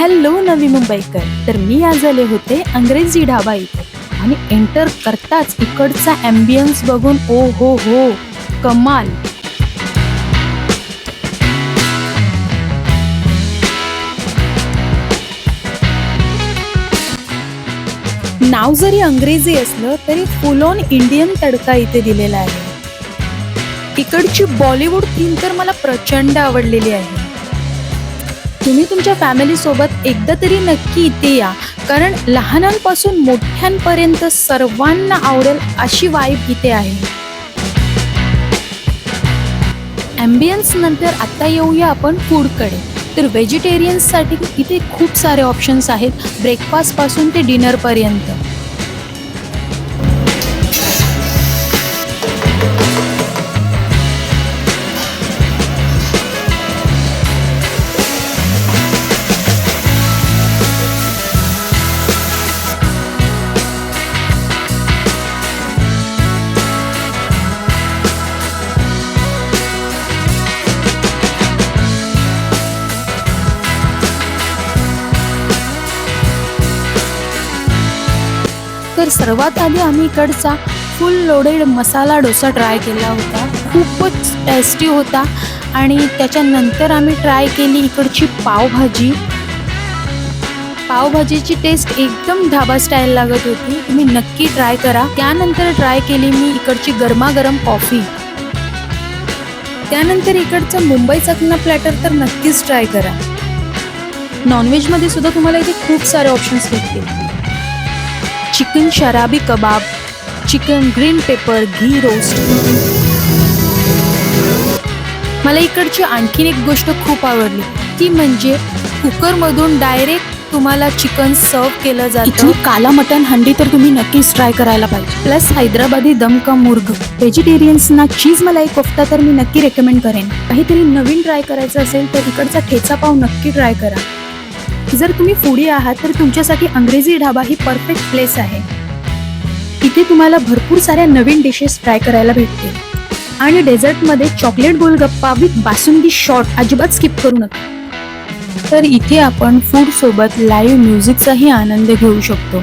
Hello नवी मुंबईकर. तर मी आज आले होते अंग्रेजी ढाबा इथे आणि एंटर करताच इकडचा ॲम्बियन्स बघून ओ हो कमाल. नाव जरी अंग्रेजी असलं तरी फुल ऑन इंडियन तडका इथे दिलेला आहे. इकडची बॉलिवूड थीम तर मला प्रचंड आवडलेली आहे. तुम्ही तुमच्या फॅमिली सोबत एकदा तरी नक्की इथे या, कारण लहानांपासून मोठ्यांपर्यंत सर्वांना आवडेल अशी वाइब इथे आहे. ॲम्बियन्स नंतर आता येऊया आपण फूडकडे. तर व्हेजिटेरियन्ससाठी इथे खूप सारे ऑप्शन्स आहेत, ब्रेकफास्ट पासून ते डिनर पर्यंत. तर सर्वात आधी आम्ही इकडचा फुल लोडेड मसाला डोसा ट्राय केला होता. खूपच टेस्टी होता. आणि त्याच्यानंतर आम्ही ट्राय केली इकडची पावभाजी. पावभाजीची टेस्ट एकदम ढाबा स्टाईल लागत होती, तुम्ही नक्की ट्राय करा. त्यानंतर ट्राय केली मी इकडची गरमागरम कॉफी. त्यानंतर इकडचं मुंबई चकना प्लॅटर तर नक्कीच ट्राय करा. नॉनव्हेजमध्ये सुद्धा तुम्हाला इथे खूप सारे ऑप्शन्स भेटतील. चिकन शराबी कबाब, चिकन ग्रीन पेपर घी रोस्ट. मला इकडची आणखीन एक गोष्ट खूप आवडली, ती म्हणजे कुकरमधून डायरेक्ट तुम्हाला चिकन सर्व केलं जातं. काला मटन हंडी तर तुम्ही नक्कीच ट्राय करायला पाहिजे. प्लस हैदराबादी दम का मुर्ग. व्हेजिटेरियन्सना चीज मलाई कोफ्ता तर मी नक्की रेकमेंड करेन. काहीतरी नवीन ट्राय करायचं असेल तर इकडचा ठेचा पाव नक्की ट्राय करा. जर तुम्ही फूडी आहात तर तुमच्यासाठी अंग्रेजी ढाबा ही परफेक्ट प्लेस आहे. इथे तुम्हाला भरपूर साऱ्या नवीन डिशेस ट्राय करायला भेटतील. आणि डेझर्टमध्ये chocolate golgappa with basundi shot अजिबात स्किप करू नका. तर इथे आपण फूड सोबत लाईव्ह म्युझिकचाही आनंद घेऊ शकतो.